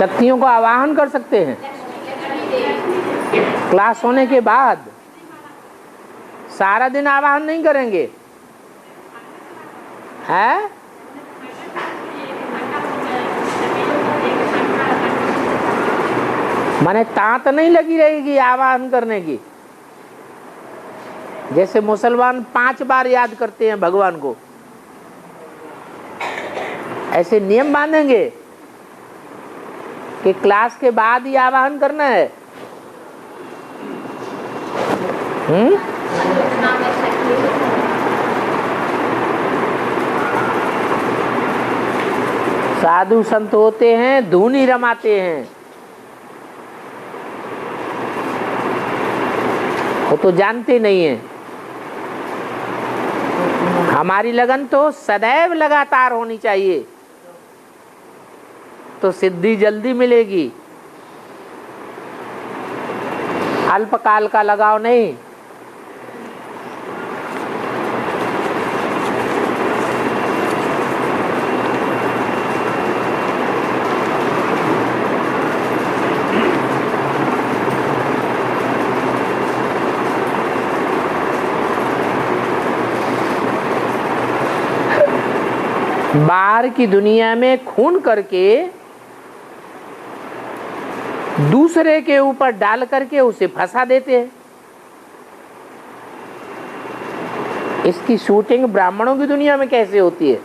शक्तियों को आवाहन कर सकते हैं क्लास होने के बाद। सारा दिन आवाहन नहीं करेंगे, है? माने तांत नहीं लगी रहेगी आवाहन करने की। जैसे मुसलमान 5 बार याद करते हैं भगवान को, ऐसे नियम बांधेंगे कि क्लास के बाद ही आवाहन करना है। साधु संत होते हैं, धुनी रमाते हैं, वो तो जानते नहीं है। हमारी लगन तो सदैव लगातार होनी चाहिए, तो सिद्धि जल्दी मिलेगी। अल्पकाल का लगाव नहीं। बाहर की दुनिया में खून करके दूसरे के ऊपर डाल करके उसे फंसा देते हैं। इसकी शूटिंग ब्राह्मणों की दुनिया में कैसे होती है?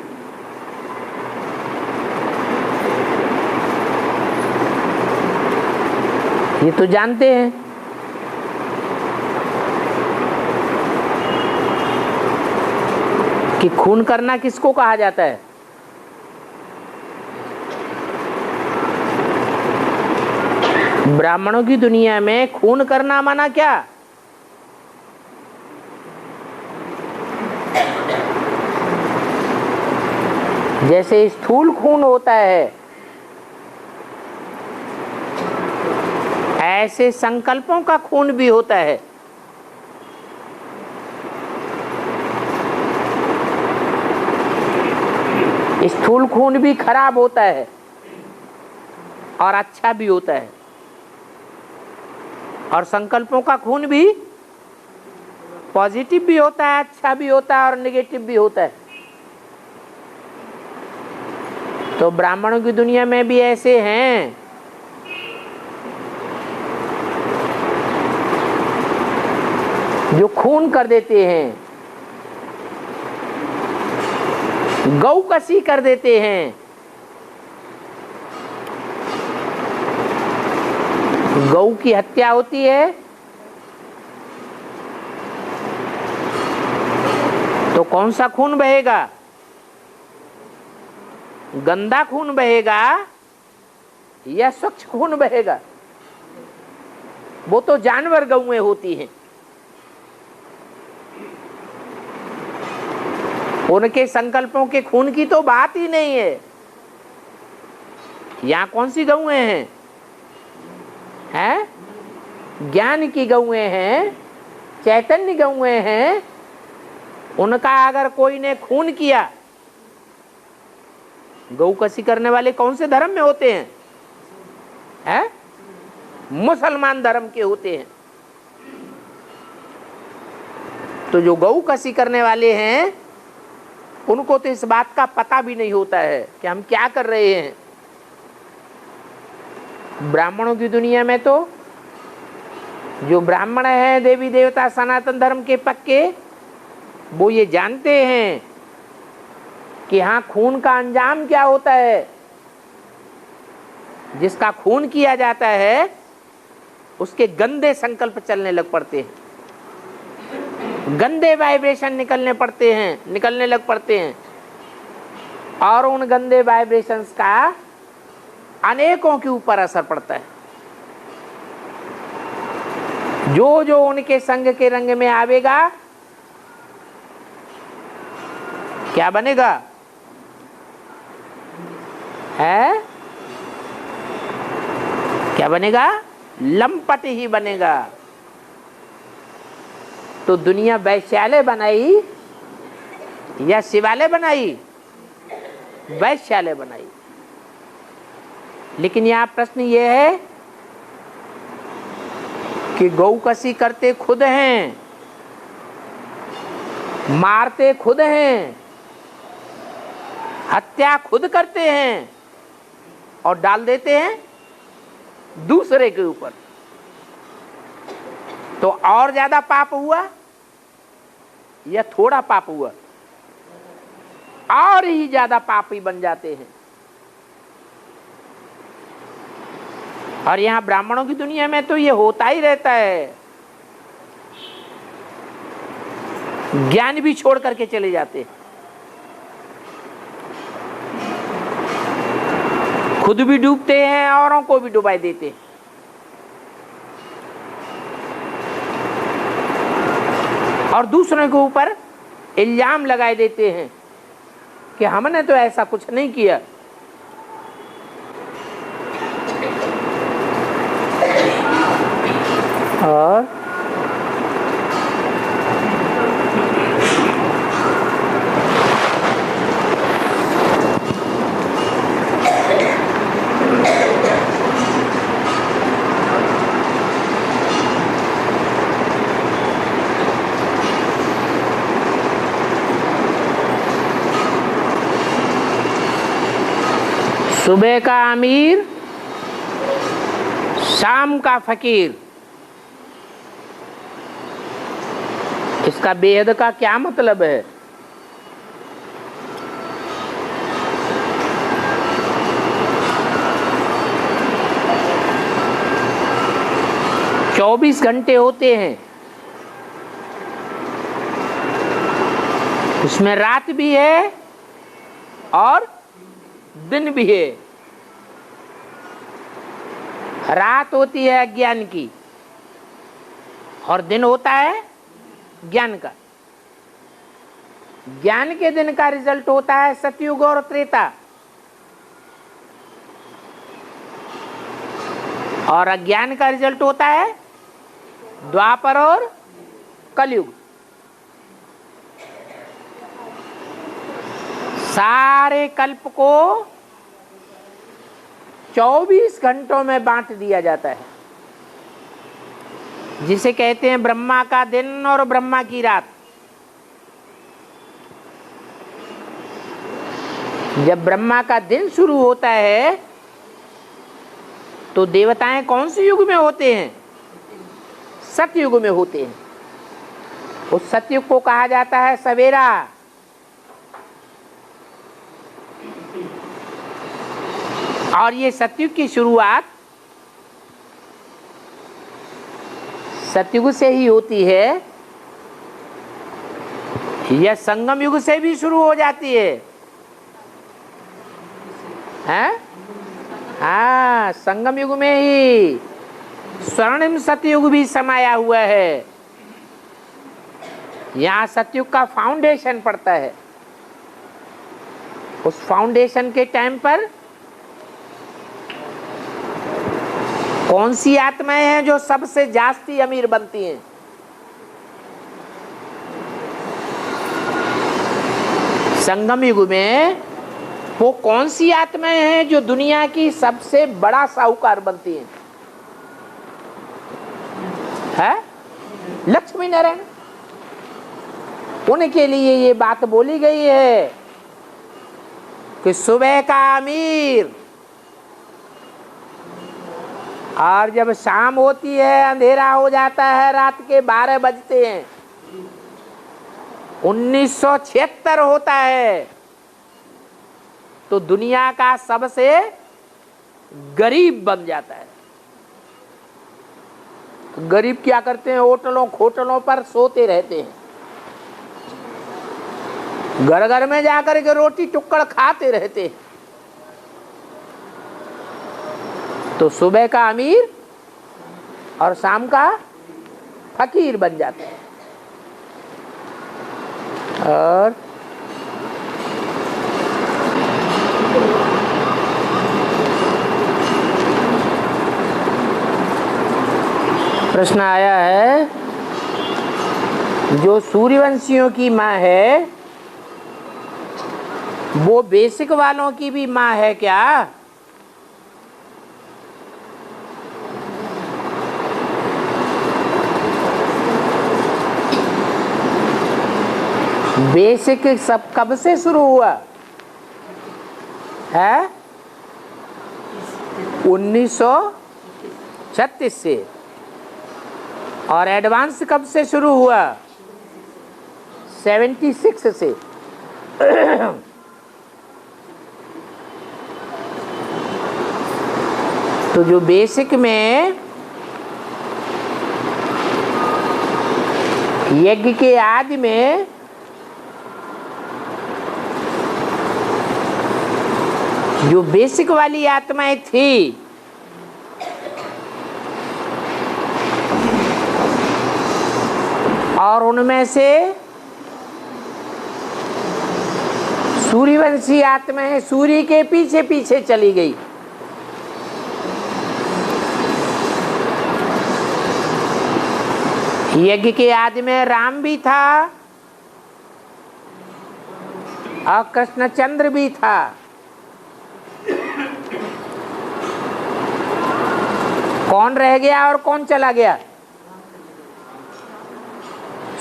ये तो जानते हैं। कि खून करना किसको कहा जाता है? ब्राह्मणों की दुनिया में खून करना माना क्या? जैसे स्थूल खून होता है, ऐसे संकल्पों का खून भी होता है। स्थूल खून भी खराब होता है और अच्छा भी होता है, और संकल्पों का खून भी पॉजिटिव भी होता है, अच्छा भी होता है और नेगेटिव भी होता है। तो ब्राह्मणों की दुनिया में भी ऐसे हैं। जो खून कर देते हैं, गौ कसी कर देते हैं। गौ की हत्या होती है तो कौन सा खून बहेगा? गंदा खून बहेगा या स्वच्छ खून बहेगा? वो तो जानवर गौएं होती हैं। उनके संकल्पों के खून की तो बात ही नहीं है। यहाँ कौन सी गौएं हैं? ज्ञान की गौएं हैं, चैतन्य गौएं हैं। उनका अगर कोई ने खून किया, गौ कसी करने वाले कौन से धर्म में होते हैं? मुसलमान धर्म के होते हैं। तो जो गौ कसी करने वाले हैं, उनको तो इस बात का पता भी नहीं होता है कि हम क्या कर रहे हैं। ब्राह्मणों की दुनिया में तो जो ब्राह्मण हैं, देवी देवता सनातन धर्म के पक्के, वो ये जानते हैं कि हाँ, खून का अंजाम क्या होता है। जिसका खून किया जाता है उसके गंदे संकल्प चलने लग पड़ते हैं, गंदे वाइब्रेशन निकलने लग पड़ते हैं, और उन गंदे वाइब्रेशंस का अनेकों के ऊपर असर पड़ता है। जो जो उनके संग के रंग में आवेगा, क्या बनेगा? क्या बनेगा? लंपट ही बनेगा। तो दुनिया वैश्यालय बनाई या शिवालय बनाई? वैश्यालय बनाई। लेकिन यहाँ प्रश्न ये है कि गौ कसी करते खुद हैं, मारते खुद हैं, हत्या खुद करते हैं और डाल देते हैं दूसरे के ऊपर, तो और ज्यादा पाप हुआ या थोड़ा पाप हुआ? और ही ज्यादा पापी बन जाते हैं। और यहां ब्राह्मणों की दुनिया में तो ये होता ही रहता है, ज्ञान भी छोड़ करके चले जाते हैं, खुद भी डूबते हैं, औरों को भी डुबा देते हैं। और दूसरों के ऊपर इल्जाम लगाए देते हैं कि हमने तो ऐसा कुछ नहीं किया। और सुबह का अमीर, शाम का फकीर, इसका बेहद का क्या मतलब है? चौबीस घंटे होते हैं, उसमें रात भी है और दिन भी है। रात होती है अज्ञान की और दिन होता है ज्ञान का। ज्ञान के दिन का रिजल्ट होता है सतयुग और त्रेता, और अज्ञान का रिजल्ट होता है द्वापर और कलयुग। सारे कल्प को 24 घंटों में बांट दिया जाता है, जिसे कहते हैं ब्रह्मा का दिन और ब्रह्मा की रात। जब ब्रह्मा का दिन शुरू होता है तो देवताएं कौन से युग में होते हैं? सतयुग में होते हैं। उस सतयुग को कहा जाता है सवेरा। और ये सतयुग की शुरुआत सतयुग से ही होती है, यह संगम युग से भी शुरू हो जाती है। हैं? हाँ, संगम युग में ही स्वर्णिम सतयुग भी समाया हुआ है। यहाँ सतयुग का फाउंडेशन पड़ता है। उस फाउंडेशन के टाइम पर कौन सी आत्माएं हैं जो सबसे जास्ती अमीर बनती हैं? संगम युग में वो कौन सी आत्माएं हैं जो दुनिया की सबसे बड़ा साहूकार बनती हैं? है लक्ष्मी नारायण। उनके लिए ये बात बोली गई है कि सुबह का अमीर, और जब शाम होती है अंधेरा हो जाता है, रात के 12 बजते हैं, 1976 होता है, तो दुनिया का सबसे गरीब बन जाता है। तो गरीब क्या करते हैं? होटलों खोटलों पर सोते रहते हैं, घर घर में जाकर के रोटी टुक्कड़ खाते रहते हैं। तो सुबह का अमीर और शाम का फकीर बन जाते हैं। और प्रश्न आया है, जो सूर्यवंशियों की माँ है वो बेसिक वालों की भी माँ है क्या? बेसिक सब कब से शुरू हुआ है? 1936 से। और एडवांस कब से शुरू हुआ? 76 से। तो जो बेसिक में यज्ञ के आदि में जो बेसिक वाली आत्माएं थी, और उनमें से सूर्यवंशी आत्माएं सूर्य के पीछे पीछे चली गई। यज्ञ के आदि में राम भी था और कृष्णचंद्र भी था। कौन रह गया और कौन चला गया?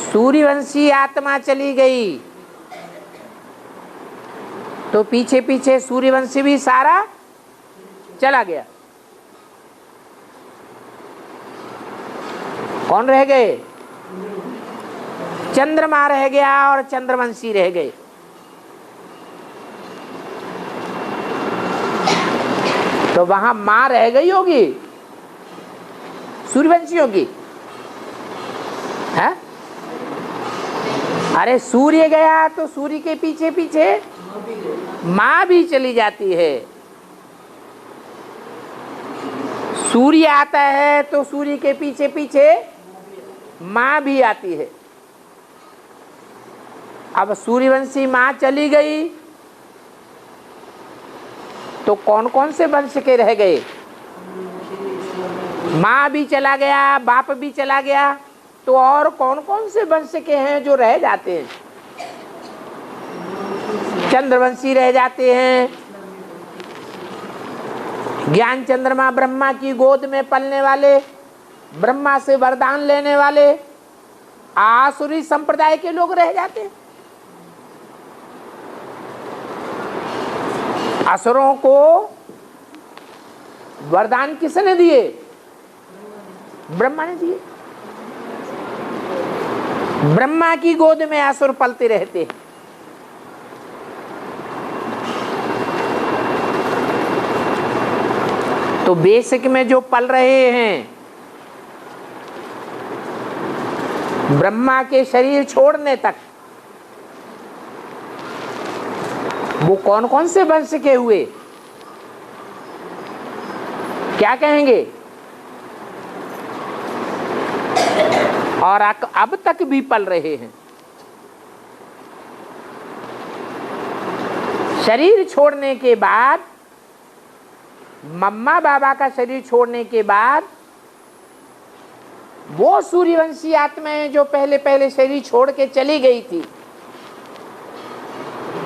सूर्यवंशी आत्मा चली गई, तो पीछे पीछे सूर्यवंशी भी सारा चला गया। कौन रह गए? चंद्रमा रह गया और चंद्रवंशी रह गए। तो वहां मां रह गई होगी सूर्यवंशियों की, है? अरे सूर्य गया तो सूर्य के पीछे पीछे मां भी चली जाती है। सूर्य आता है तो सूर्य के पीछे पीछे मां भी आती है। अब सूर्यवंशी मां चली गई तो कौन कौन से वंश के रह गए? माँ भी चला गया, बाप भी चला गया, तो और कौन कौन से वंश के हैं जो रह जाते हैं? चंद्रवंशी रह जाते हैं। ज्ञान चंद्रमा ब्रह्मा की गोद में पलने वाले, ब्रह्मा से वरदान लेने वाले आसुरी संप्रदाय के लोग रह जाते हैं। असुरों को वरदान किसने दिए? ब्रह्मा ने दिए। ब्रह्मा की गोद में असुर पलते रहते हैं। तो बेसिक में जो पल रहे हैं, ब्रह्मा के शरीर छोड़ने तक, वो कौन कौन से वंश के हुए? क्या कहेंगे? और अब तक भी पल रहे हैं। शरीर छोड़ने के बाद, मम्मा बाबा का शरीर छोड़ने के बाद, वो सूर्यवंशी आत्माएं जो पहले पहले शरीर छोड़ के चली गई थी,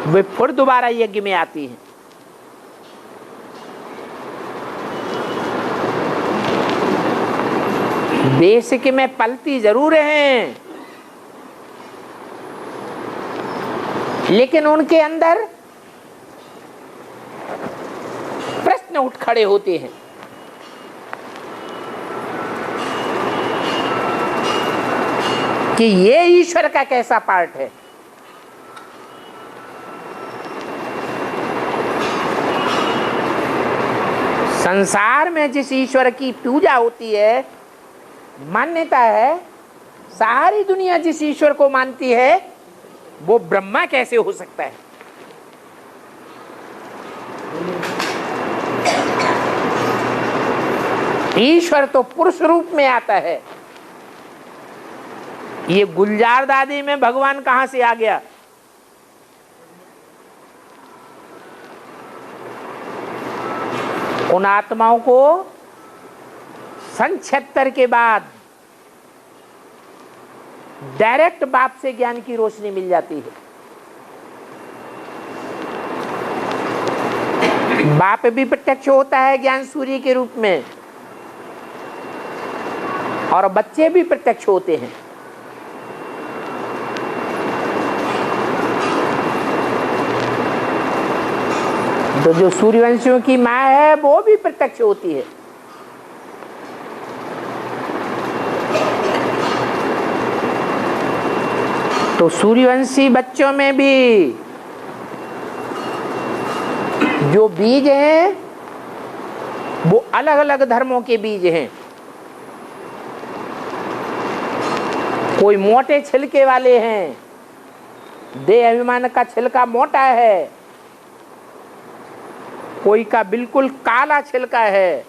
वे फिर दोबारा यज्ञ में आती हैं। बेसिक में पलती जरूर हैं, लेकिन उनके अंदर प्रश्न उठ खड़े होते हैं। कि ये ईश्वर का कैसा पार्ट है? संसार में जिस ईश्वर की पूजा होती है, मान्यता है, सारी दुनिया जिस ईश्वर को मानती है, वो ब्रह्मा कैसे हो सकता है? ईश्वर तो पुरुष रूप में आता है। ये गुलजार दादी में भगवान कहां से आ गया? उन आत्माओं को सन 76 के बाद डायरेक्ट बाप से ज्ञान की रोशनी मिल जाती है। बाप भी प्रत्यक्ष होता है ज्ञान सूर्य के रूप में, और बच्चे भी प्रत्यक्ष होते हैं। तो जो सूर्यवंशियों की माँ है वो भी प्रत्यक्ष होती है। तो सूर्यवंशी बच्चों में भी जो बीज हैं वो अलग अलग धर्मों के बीज हैं। कोई मोटे छिलके वाले हैं, देह अभिमान का छिलका मोटा है, कोई का बिल्कुल काला छिलका है,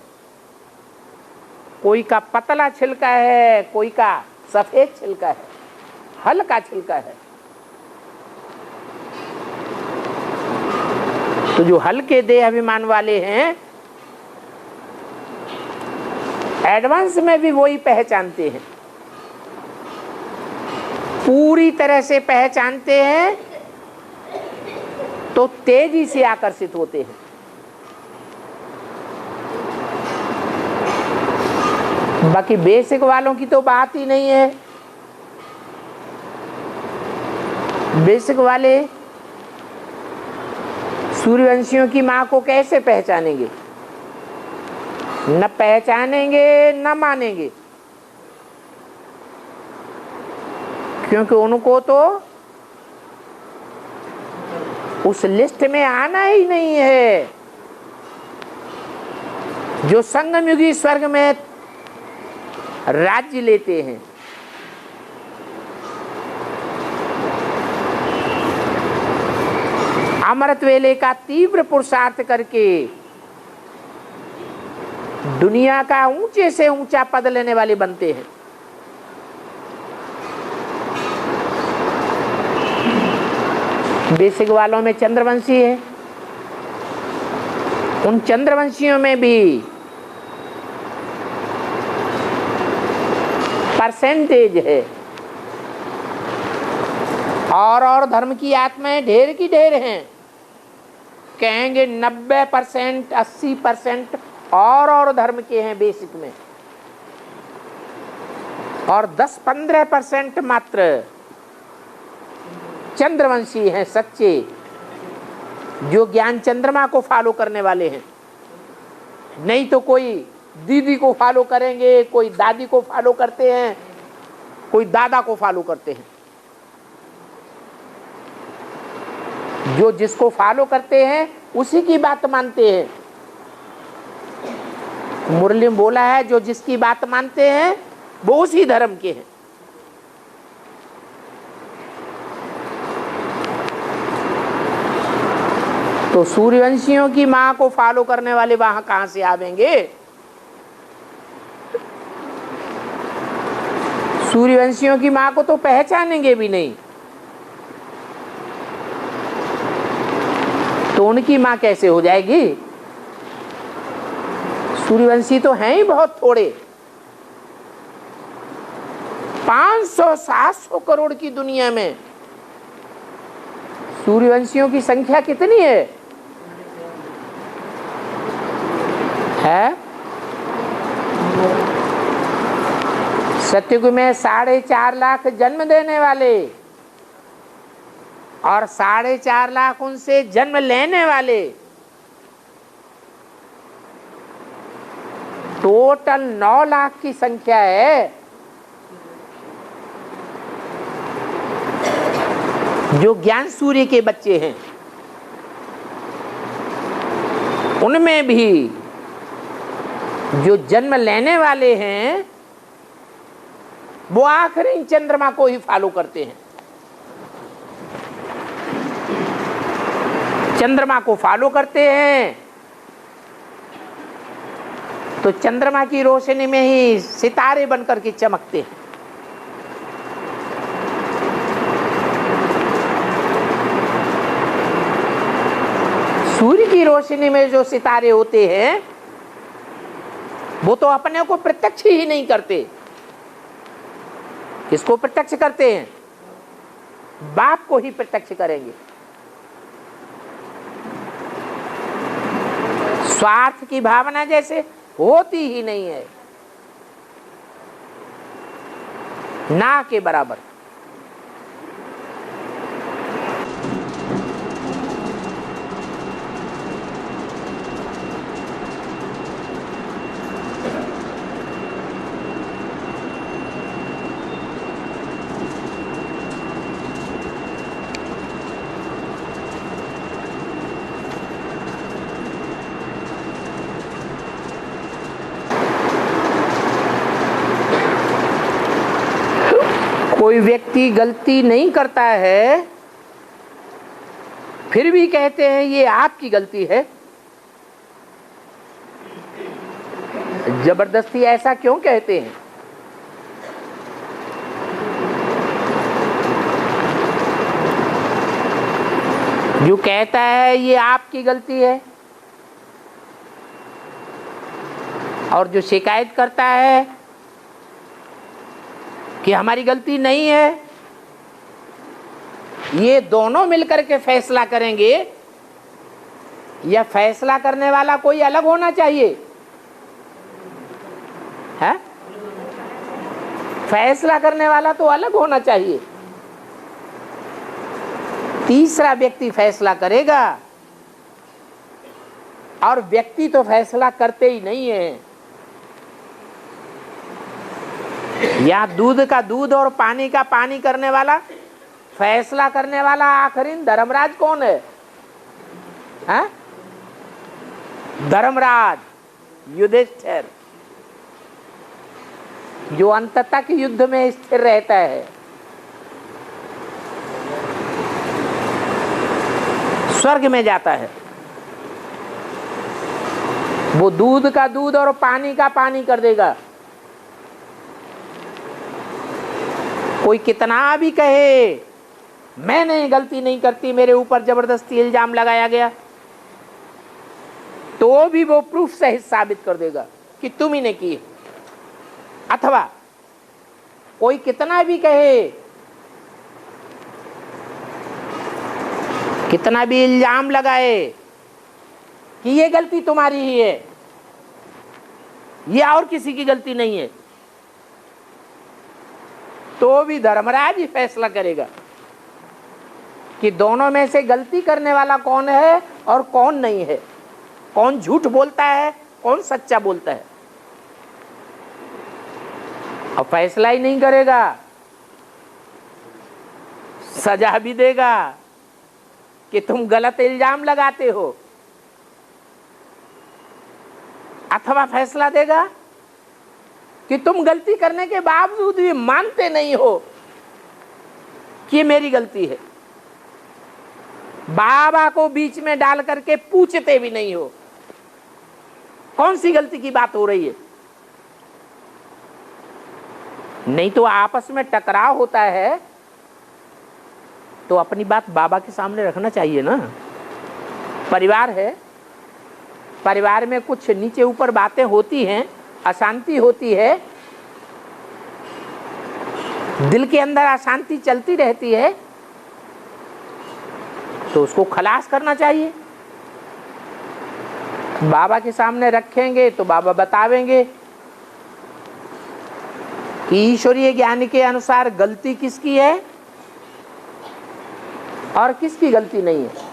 कोई का पतला छिलका है, कोई का सफेद छिलका है, हल्का छिलका है। तो जो हल्के देह अभिमान वाले हैं एडवांस में भी वही पहचानते हैं, पूरी तरह से पहचानते हैं तो तेजी से आकर्षित होते हैं। बाकी बेसिक वालों की तो बात ही नहीं है। बेसिक वाले सूर्यवंशियों की मां को कैसे पहचानेंगे? न पहचानेंगे न मानेंगे, क्योंकि उनको तो उस लिस्ट में आना ही नहीं है जो संगमयुगी स्वर्ग में राज्य लेते हैं। अमृत वेले का तीव्र पुरुषार्थ करके दुनिया का ऊंचे से ऊंचा पद लेने वाले बनते हैं। बेसिक वालों में चंद्रवंशी है, उन चंद्रवंशियों में भी परसेंटेज है। और धर्म की आत्माएं ढेर की ढेर हैं, कहेंगे 90%, 80% और धर्म के हैं बेसिक में, और 10-15% मात्र चंद्रवंशी हैं सच्चे, जो ज्ञान चंद्रमा को फॉलो करने वाले हैं। नहीं तो कोई दीदी को फॉलो करेंगे, कोई दादी को फॉलो करते हैं, कोई दादा को फॉलो करते हैं। जो जिसको फॉलो करते हैं उसी की बात मानते हैं। मुरली में बोला है जो जिसकी बात मानते हैं वो उसी धर्म के हैं। तो सूर्यवंशियों की मां को फॉलो करने वाले वहां कहां से आवेंगे? सूर्यवंशियों की मां को तो पहचानेंगे भी नहीं, तो उनकी मां कैसे हो जाएगी? सूर्यवंशी तो हैं ही बहुत थोड़े, 500-700 करोड़ की दुनिया में सूर्यवंशियों की संख्या कितनी है? सतयुग में 4.5 लाख जन्म देने वाले और 4.5 लाख उनसे जन्म लेने वाले, टोटल 9 लाख की संख्या है जो ज्ञान सूर्य के बच्चे हैं। उनमें भी जो जन्म लेने वाले हैं वो आखिरी चंद्रमा को ही फॉलो करते हैं। चंद्रमा को फॉलो करते हैं तो चंद्रमा की रोशनी में ही सितारे बनकर के चमकते हैं। सूर्य की रोशनी में जो सितारे होते हैं वो तो अपने को प्रत्यक्ष ही नहीं करते। किसको प्रत्यक्ष करते हैं? बाप को ही प्रत्यक्ष करेंगे। स्वार्थ की भावना जैसे होती ही नहीं है, ना के बराबर। कोई व्यक्ति गलती नहीं करता है, फिर भी कहते हैं ये आपकी गलती है। जबरदस्ती ऐसा क्यों कहते हैं? जो कहता है ये आपकी गलती है और जो शिकायत करता है कि हमारी गलती नहीं है, ये दोनों मिलकर के फैसला करेंगे या फैसला करने वाला कोई अलग होना चाहिए? है? फैसला करने वाला तो अलग होना चाहिए। तीसरा व्यक्ति फैसला करेगा और व्यक्ति तो फैसला करते ही नहीं है। या दूध का दूध और पानी का पानी करने वाला, फैसला करने वाला आखिर धर्मराज कौन है? हैं? धर्मराज युधिष्ठिर, जो अंत तक युद्ध में स्थिर रहता है। स्वर्ग में जाता है। वो दूध का दूध और पानी का पानी कर देगा। कोई कितना भी कहे मैंने गलती नहीं करती, मेरे ऊपर जबरदस्ती इल्जाम लगाया गया, तो भी वो प्रूफ सहित साबित कर देगा कि तुम ही ने की। अथवा कोई कितना भी कहे, कितना भी इल्जाम लगाए कि ये गलती तुम्हारी ही है, ये और किसी की गलती नहीं है, तो भी धर्मराज ही फैसला करेगा कि दोनों में से गलती करने वाला कौन है और कौन नहीं है, कौन झूठ बोलता है, कौन सच्चा बोलता है। और फैसला ही नहीं करेगा, सजा भी देगा कि तुम गलत इल्जाम लगाते हो, अथवा फैसला देगा कि तुम गलती करने के बावजूद भी मानते नहीं हो कि ये मेरी गलती है। बाबा को बीच में डाल करके पूछते भी नहीं हो कौन सी गलती की बात हो रही है। नहीं तो आपस में टकराव होता है तो अपनी बात बाबा के सामने रखना चाहिए ना। परिवार है, परिवार में कुछ नीचे ऊपर बातें होती हैं, अशांति होती है, दिल के अंदर अशांति चलती रहती है, तो उसको खलास करना चाहिए। बाबा के सामने रखेंगे तो बाबा बतावेंगे कि ईश्वरीय ज्ञान के अनुसार गलती किसकी है और किसकी गलती नहीं है।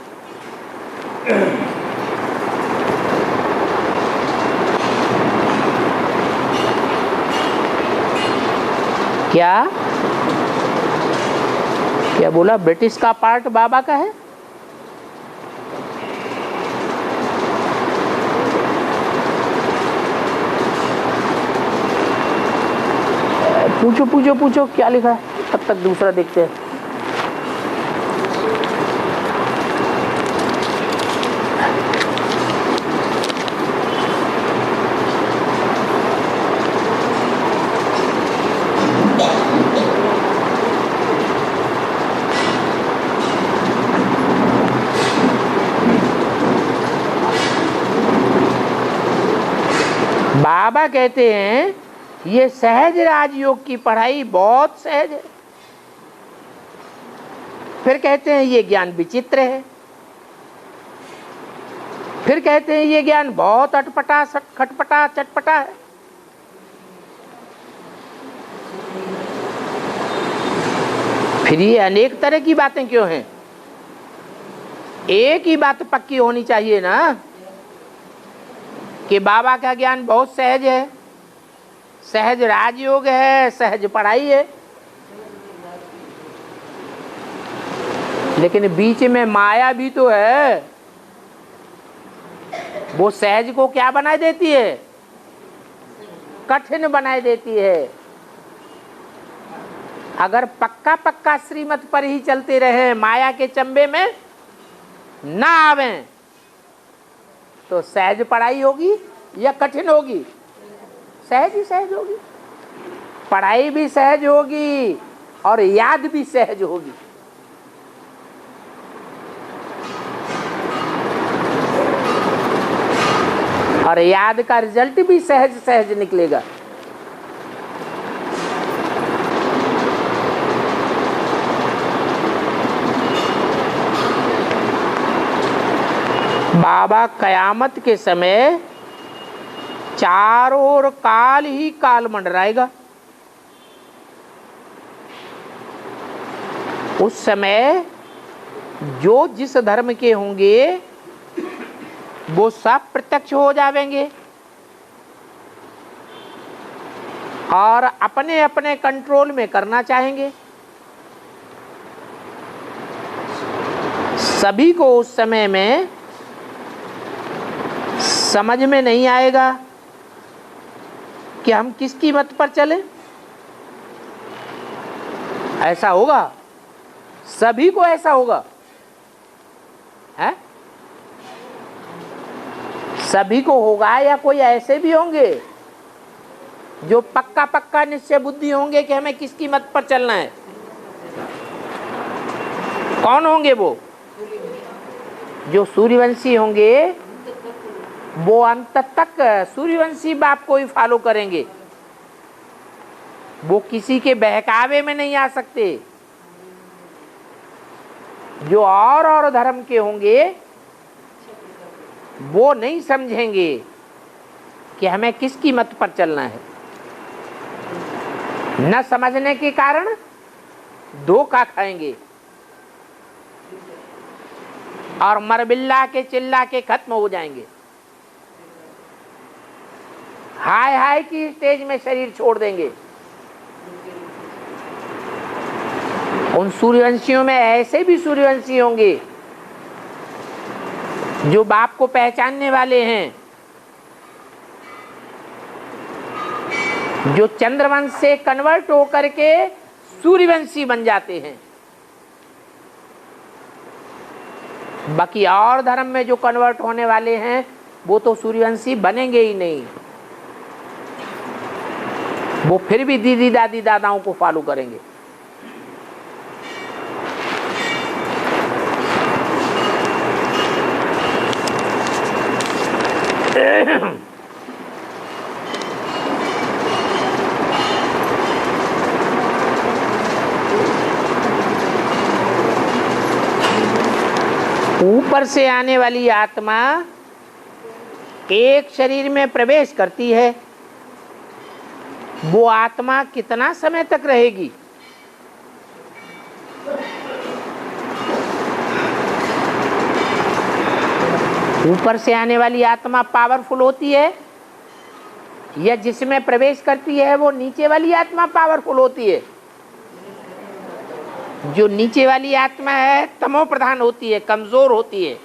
क्या क्या बोला? ब्रिटिश का पार्ट बाबा का है? पूछो पूछो पूछो क्या लिखा है, तब तक दूसरा देखते हैं। बाबा कहते हैं ये सहज राजयोग की पढ़ाई बहुत सहज है। फिर कहते हैं ये ज्ञान विचित्र है। फिर कहते हैं ये ज्ञान बहुत अटपटा खटपटा चटपटा है। फिर ये अनेक तरह की बातें क्यों हैं? एक ही बात पक्की होनी चाहिए ना कि बाबा का ज्ञान बहुत सहज है, सहज राजयोग है, सहज पढ़ाई है। लेकिन बीच में माया भी तो है, वो सहज को क्या बना देती है? कठिन बना देती है। अगर पक्का पक्का श्रीमत पर ही चलते रहे, माया के चंबे में ना आवे, तो सहज पढ़ाई होगी या कठिन होगी? सहज ही सहज होगी। पढ़ाई भी सहज होगी और याद भी सहज होगी। और याद का रिजल्ट भी सहज सहज निकलेगा। बाबा कयामत के समय चारों ओर काल ही काल मंडराएगा। उस समय जो जिस धर्म के होंगे वो सब प्रत्यक्ष हो जाएंगे और अपने अपने कंट्रोल में करना चाहेंगे। सभी को उस समय में समझ में नहीं आएगा कि हम किसकी मत पर चले। ऐसा होगा, सभी को ऐसा होगा है? सभी को होगा या कोई ऐसे भी होंगे जो पक्का पक्का निश्चय बुद्धि होंगे कि हमें किसकी मत पर चलना है? कौन होंगे वो? जो सूर्यवंशी होंगे वो अंत तक सूर्यवंशी बाप को ही फॉलो करेंगे। वो किसी के बहकावे में नहीं आ सकते। जो और धर्म के होंगे वो नहीं समझेंगे कि हमें किसकी मत पर चलना है। न समझने के कारण धोखा खाएंगे और मरबिल्ला के चिल्ला के खत्म हो जाएंगे। हाय हाय की स्टेज में शरीर छोड़ देंगे। उन सूर्यवंशियों में ऐसे भी सूर्यवंशी होंगे जो बाप को पहचानने वाले हैं, जो चंद्रवंश से कन्वर्ट होकर के सूर्यवंशी बन जाते हैं। बाकी और धर्म में जो कन्वर्ट होने वाले हैं वो तो सूर्यवंशी बनेंगे ही नहीं। वो फिर भी दीदी दादी दादाओं को फॉलो करेंगे। ऊपर से आने वाली आत्मा एक शरीर में प्रवेश करती है। वो आत्मा कितना समय तक रहेगी? ऊपर से आने वाली आत्मा पावरफुल होती है या जिसमें प्रवेश करती है वो नीचे वाली आत्मा पावरफुल होती है? जो नीचे वाली आत्मा है तमो प्रधान होती है, कमजोर होती है,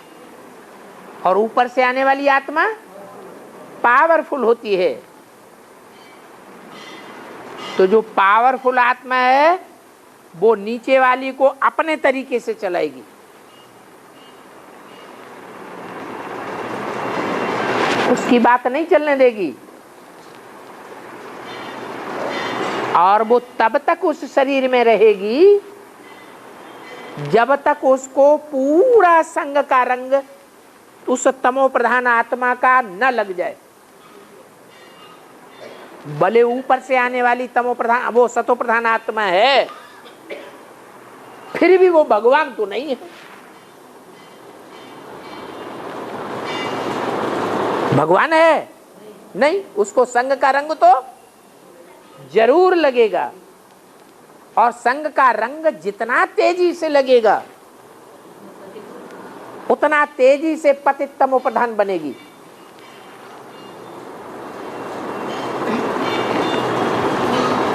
और ऊपर से आने वाली आत्मा पावरफुल होती है। तो जो पावरफुल आत्मा है वो नीचे वाली को अपने तरीके से चलाएगी। उसकी बात नहीं चलने देगी और वो तब तक उस शरीर में रहेगी जब तक उसको पूरा संग का रंग उस तमो प्रधान आत्मा का न लग जाए। भले ऊपर से आने वाली तमो प्रधान वो सतो प्रधान आत्मा है, फिर भी वो भगवान तो नहीं है। भगवान है नहीं, उसको संग का रंग तो जरूर लगेगा, और संग का रंग जितना तेजी से लगेगा उतना तेजी से पतित तमो प्रधान बनेगी।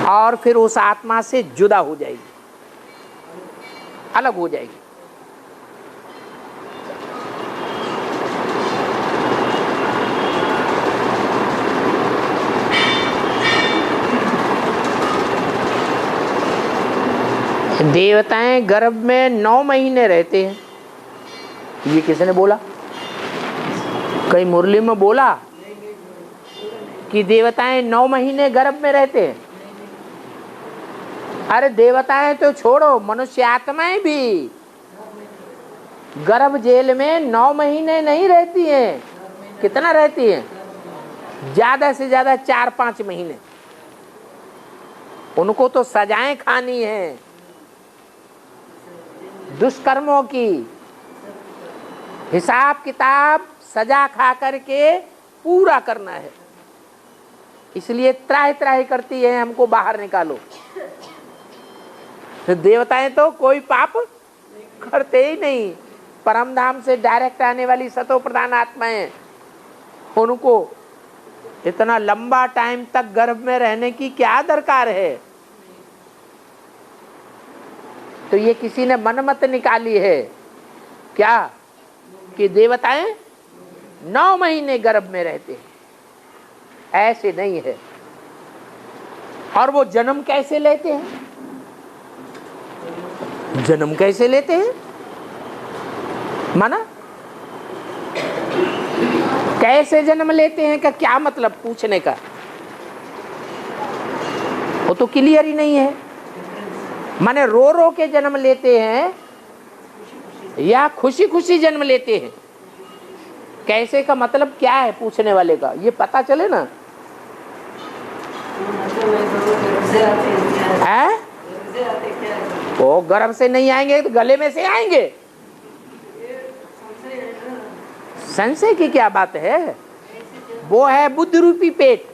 और फिर उस आत्मा से जुदा हो जाएगी, अलग हो जाएगी। देवताएं गर्भ में 9 महीने रहते हैं, ये किसने बोला? कहीं मुरली में बोला कि देवताएं 9 महीने गर्भ में रहते हैं? अरे देवताएं तो छोड़ो, मनुष्य आत्माएं भी गर्भ जेल में 9 महीने नहीं रहती हैं। कितना रहती हैं? ज्यादा से ज्यादा 4-5 महीने। उनको तो सजाएं खानी है दुष्कर्मों की, हिसाब किताब सजा खा करके पूरा करना है। इसलिए त्राहि त्राहि करती है, हमको बाहर निकालो। देवताएं तो कोई पाप करते ही नहीं, परम धाम से डायरेक्ट आने वाली सतो प्रधान आत्माएं, उनको इतना लंबा टाइम तक गर्भ में रहने की क्या दरकार है? तो ये किसी ने मनमत निकाली है क्या कि देवताएं 9 महीने गर्भ में रहते हैं? ऐसे नहीं है। और वो जन्म कैसे लेते हैं? जन्म कैसे लेते हैं माना? कैसे जन्म लेते हैं का क्या मतलब पूछने का? वो तो क्लियर ही नहीं है। माने रो रो के जन्म लेते हैं या खुशी खुशी जन्म लेते हैं? कैसे का मतलब क्या है पूछने वाले का, ये पता चले ना। है? वो गर्भ से नहीं आएंगे तो गले में से आएंगे। संशय की क्या बात है? वो है बुद्ध रूपी पेट,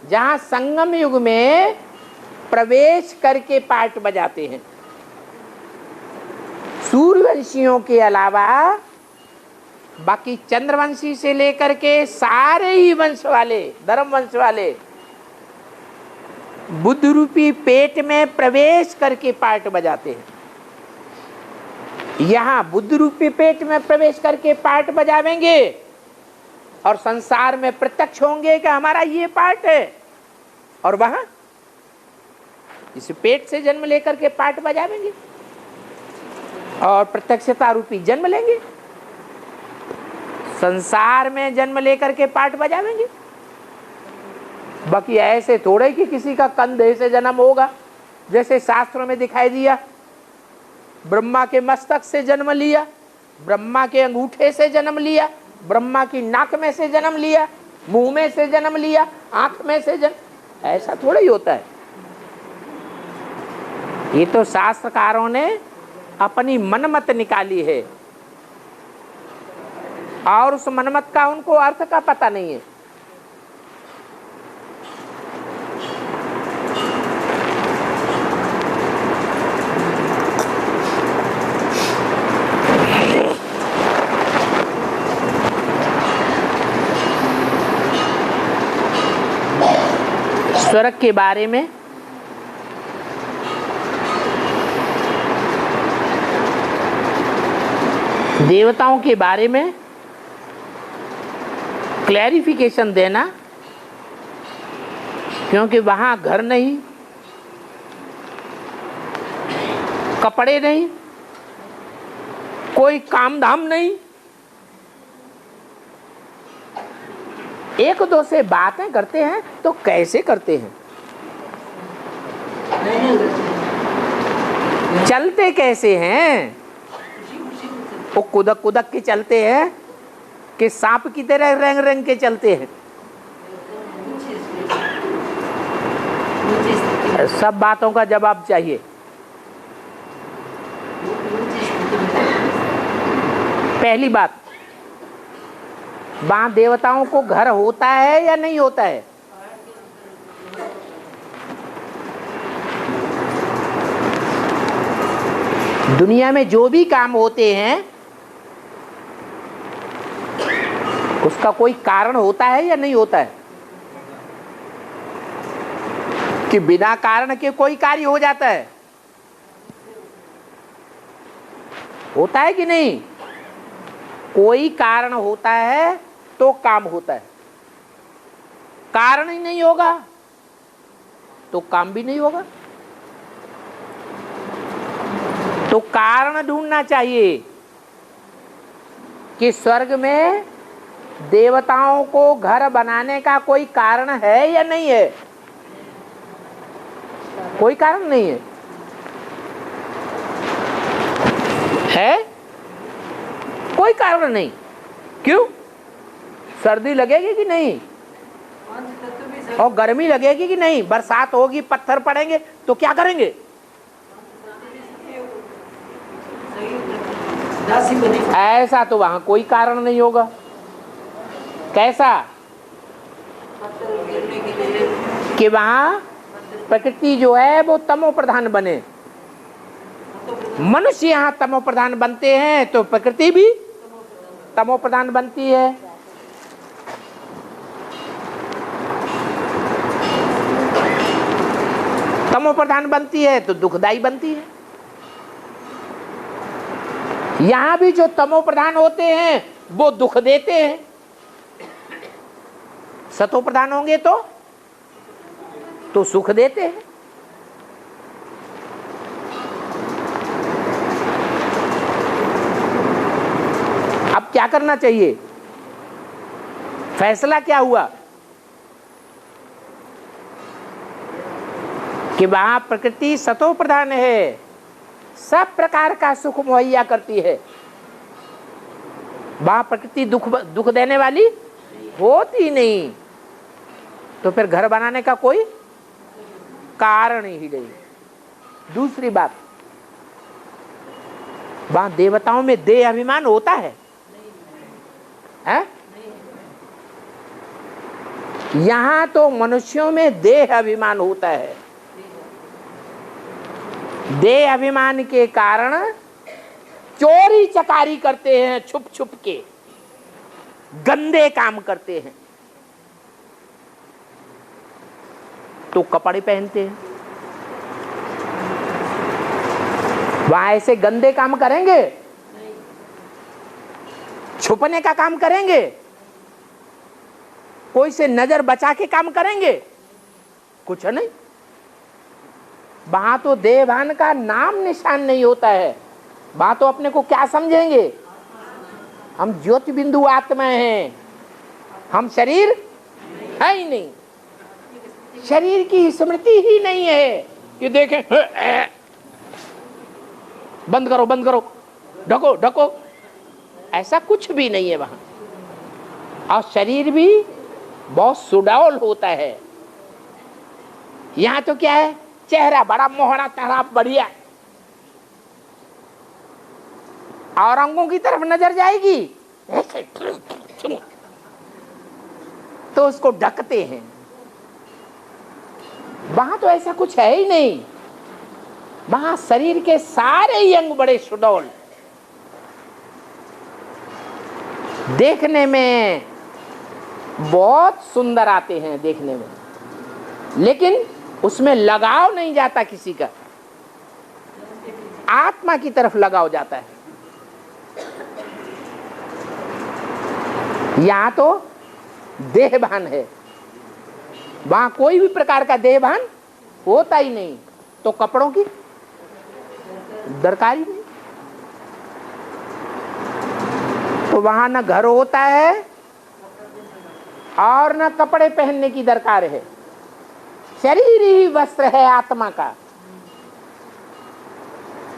जहां संगम युग में प्रवेश करके पाठ बजाते हैं। सूर्यवंशियों के अलावा बाकी चंद्रवंशी से लेकर के सारे ही वंश वाले, धर्म वंश वाले बुद्ध रूपी पेट में प्रवेश करके पाठ बजाते हैं। यहां बुद्ध रूपी पेट में प्रवेश करके पाठ बजावेंगे और संसार में प्रत्यक्ष होंगे कि हमारा ये पाठ है, और वहां इस पेट से जन्म लेकर के पाठ बजावेंगे और प्रत्यक्षता रूपी जन्म लेंगे। संसार में जन्म लेकर के पाठ बजावेंगे। बाकी ऐसे थोड़े कि किसी का कंधे से जन्म होगा, जैसे शास्त्रों में दिखाई दिया। ब्रह्मा के मस्तक से जन्म लिया, ब्रह्मा के अंगूठे से जन्म लिया, ब्रह्मा की नाक में से जन्म लिया, मुंह में से जन्म लिया, आंख में से जन्म, ऐसा थोड़ा ही होता है। ये तो शास्त्रकारों ने अपनी मनमत निकाली है और उस मनमत का उनको अर्थ का पता नहीं है। स्वर्ग के बारे में देवताओं के बारे में क्लैरिफिकेशन देना, क्योंकि वहां घर नहीं, कपड़े नहीं, कोई काम धाम नहीं, एक दो से बातें करते हैं तो कैसे करते हैं, चलते कैसे हैं? वो कुदक कुदक के चलते हैं कि सांप की तरह रंग रंग के चलते हैं? सब बातों का जवाब चाहिए। पहली बात, वहां देवताओं को घर होता है या नहीं होता है? दुनिया में जो भी काम होते हैं उसका कोई कारण होता है या नहीं होता है? कि बिना कारण के कोई कार्य हो जाता है? होता है कि नहीं? कोई कारण होता है तो काम होता है, कारण ही नहीं होगा तो काम भी नहीं होगा। तो कारण ढूंढना चाहिए कि स्वर्ग में देवताओं को घर बनाने का कोई कारण है या नहीं है। कोई कारण नहीं है, है कोई कारण नहीं। क्यों? सर्दी लगेगी कि नहीं, और गर्मी लगेगी कि नहीं, बरसात होगी, पत्थर पड़ेंगे तो क्या करेंगे? ऐसा तो वहां कोई कारण नहीं होगा। कैसा? कि वहां प्रकृति जो है वो तमो प्रधान बने। मनुष्य यहाँ तमो प्रधान बनते हैं तो प्रकृति भी तमो प्रधान बनती है। तमो प्रधान बनती है तो दुखदाई बनती है। यहां भी जो तमो प्रधान होते हैं वो दुख देते हैं, सतो प्रधान होंगे तो सुख देते हैं। अब क्या करना चाहिए? फैसला क्या हुआ कि वहां प्रकृति सतो प्रधान है, सब प्रकार का सुख मुहैया करती है। वहां प्रकृति दुख देने वाली होती नहीं, तो फिर घर बनाने का कोई कारण ही नहीं। दूसरी बात, वहां देवताओं में देह अभिमान होता है? यहां तो मनुष्यों में देह अभिमान होता है। देह अभिमान के कारण चोरी चकारी करते हैं, छुप छुप के गंदे काम करते हैं, तो कपड़े पहनते हैं। वहां ऐसे गंदे काम करेंगे? छुपने का काम करेंगे? कोई से नजर बचा के काम करेंगे? कुछ नहीं। वहां तो देहभान का नाम निशान नहीं होता है। वहां तो अपने को क्या समझेंगे? हम ज्योति बिंदु आत्मा हैं, हम शरीर है ही नहीं। शरीर की स्मृति ही नहीं है। ये देखें, बंद करो बंद करो, ढको ढको, ऐसा कुछ भी नहीं है वहां। और शरीर भी बहुत सुडौल होता है। यहां तो क्या है? चेहरा बड़ा मोहरा तहरा बढ़िया, और अंगों की तरफ नजर जाएगी तो उसको ढकते हैं। वहां तो ऐसा कुछ है ही नहीं। वहां शरीर के सारे ही अंग बड़े सुडौल, देखने में बहुत सुंदर आते हैं देखने में, लेकिन उसमें लगाव नहीं जाता किसी का। आत्मा की तरफ लगाव जाता है। यहां तो देहभान है, वहां कोई भी प्रकार का देहभान होता ही नहीं, तो कपड़ों की दरकार ही नहीं। तो वहां न घर होता है और न कपड़े पहनने की दरकार है। शरीर ही वस्त्र है आत्मा का।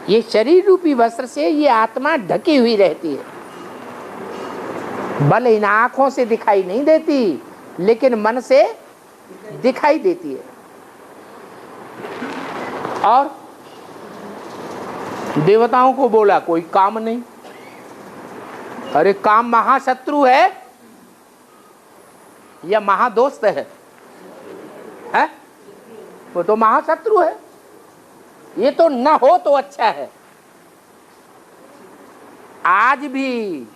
ये शरीर रूपी वस्त्र से ये आत्मा ढकी हुई रहती है। भले इन आंखों से दिखाई नहीं देती, लेकिन मन से दिखाई देती है। और देवताओं को बोला कोई काम नहीं। अरे काम महाशत्रु है या महादोस्त है? वो तो महाशत्रु है। ये तो न हो तो अच्छा है। आज भी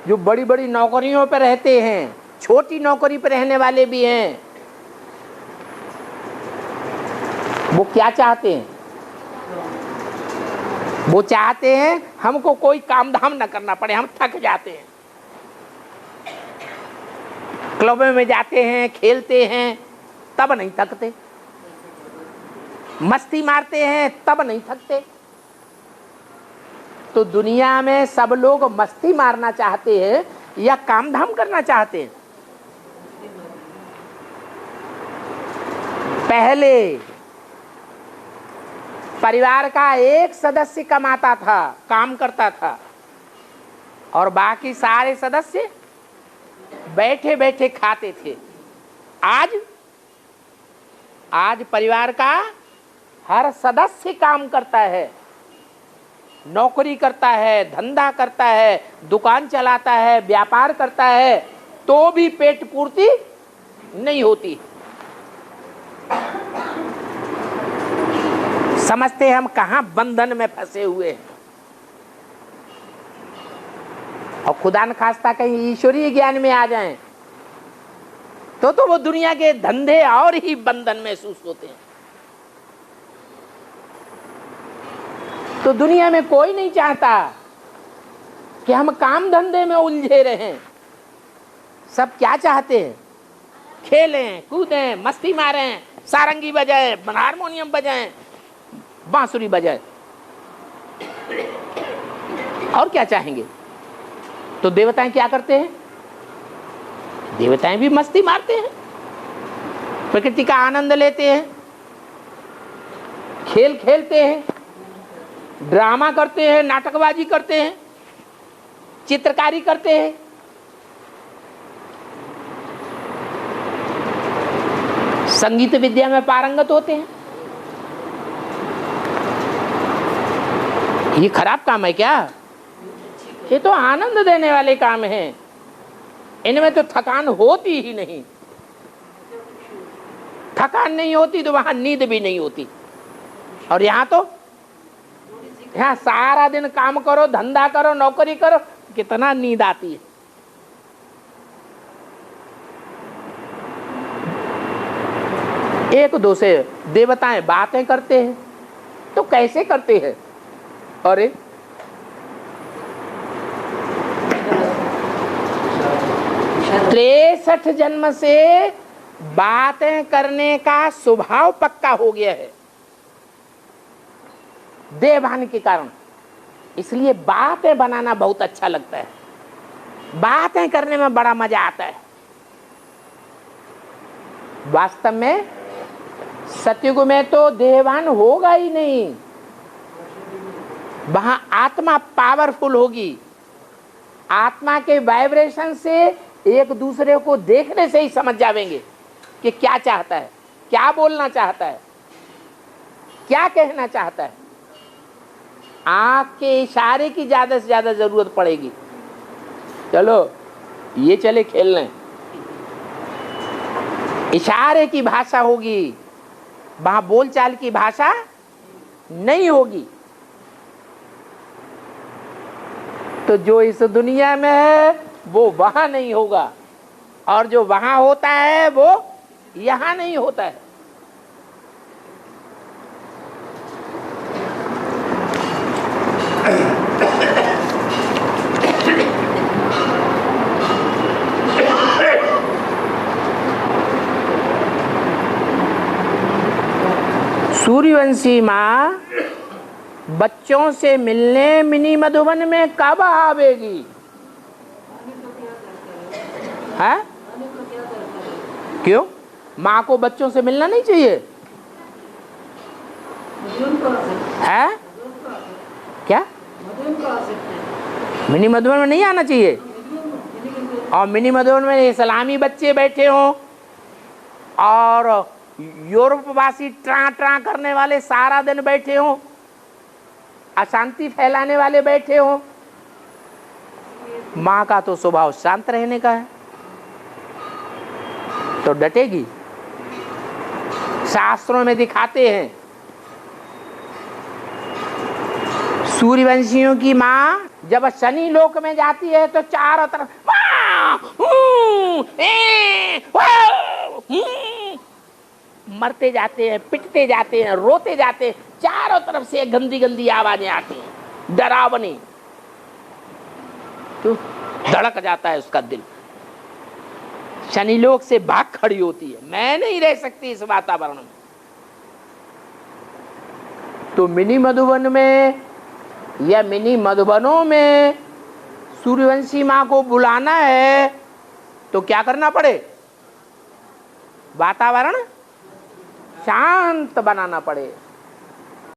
जो बड़ी बड़ी नौकरियों पर रहते हैं, छोटी नौकरी पर रहने वाले भी हैं, वो क्या चाहते हैं? वो चाहते हैं हमको कोई काम धाम न करना पड़े, हम थक जाते हैं। क्लबों में जाते हैं, खेलते हैं, तब नहीं थकते। मस्ती मारते हैं तब नहीं थकते। तो दुनिया में सब लोग मस्ती मारना चाहते हैं या काम धाम करना चाहते हैं? पहले परिवार का एक सदस्य कमाता था, काम करता था, और बाकी सारे सदस्य बैठे बैठे खाते थे। आज परिवार का हर सदस्य काम करता है, नौकरी करता है, धंधा करता है, दुकान चलाता है, व्यापार करता है, तो भी पेट पूर्ति नहीं होती। समझते हम कहां बंधन में फंसे हुए हैं। और खुदा न खास्ता कहीं ईश्वरीय ज्ञान में आ जाएं तो वो दुनिया के धंधे और ही बंधन महसूस होते हैं। तो दुनिया में कोई नहीं चाहता कि हम काम धंधे में उलझे रहें। सब क्या चाहते हैं? खेलें, कूदें, मस्ती मारें, सारंगी बजाएं, हारमोनियम बजाएं, बांसुरी बजाएं, और क्या चाहेंगे? तो देवताएं क्या करते हैं? देवताएं भी मस्ती मारते हैं, प्रकृति का आनंद लेते हैं, खेल खेलते हैं, ड्रामा करते हैं, नाटकबाजी करते हैं, चित्रकारी करते हैं। संगीत विद्या में पारंगत होते हैं। ये खराब काम है क्या? ये तो आनंद देने वाले काम हैं। इनमें तो थकान होती ही नहीं। थकान नहीं होती तो वहां नींद भी नहीं होती। और यहाँ तो यहाँ सारा दिन काम करो, धंधा करो, नौकरी करो, कितना नींद आती है। एक दो से देवताएं बातें करते हैं, तो कैसे करते हैं? अरे 63 जन्म से बातें करने का स्वभाव पक्का हो गया है देवभान के कारण। इसलिए बातें बनाना बहुत अच्छा लगता है, बातें करने में बड़ा मजा आता है। वास्तव में सतयुग में तो देहभान होगा ही नहीं, वहां आत्मा पावरफुल होगी। आत्मा के वाइब्रेशन से एक दूसरे को देखने से ही समझ जाएंगे कि क्या चाहता है, क्या बोलना चाहता है, क्या कहना चाहता है। आंख के इशारे की ज्यादा से ज्यादा जरूरत पड़ेगी। चलो ये चले खेलने, इशारे की भाषा होगी, वहां बोलचाल की भाषा नहीं होगी। तो जो इस दुनिया में है वो वहां नहीं होगा, और जो वहां होता है वो यहां नहीं होता है। सूर्यवंशी माँ बच्चों से मिलने मिनी मधुबन में कब आवेगी? है क्यों? माँ को बच्चों से मिलना नहीं चाहिए? है क्या? मिनी मधुबन में नहीं आना चाहिए? और मिनी मधुबन में इस्लामी बच्चे बैठे हों और यूरोपवासी ट्रा ट्रा करने वाले सारा दिन बैठे हों, अशांति फैलाने वाले बैठे हों। माँ का तो स्वभाव शांत रहने का है, तो डटेगी। शास्त्रों में दिखाते हैं सूर्यवंशियों की माँ जब शनि लोक में जाती है तो चारों तरफ मरते जाते हैं, पिटते जाते हैं, रोते जाते हैं। चारों तरफ से गंदी गंदी आवाजें आती हैं, डरावनी। तो धड़क जाता है उसका दिल, शनि लोक से भाग खड़ी होती है। मैं नहीं रह सकती इस वातावरण में। तो मिनी मधुबन में या मिनी मधुबनों में सूर्यवंशी माँ को बुलाना है तो क्या करना पड़े? वातावरण शांत बनाना पड़े।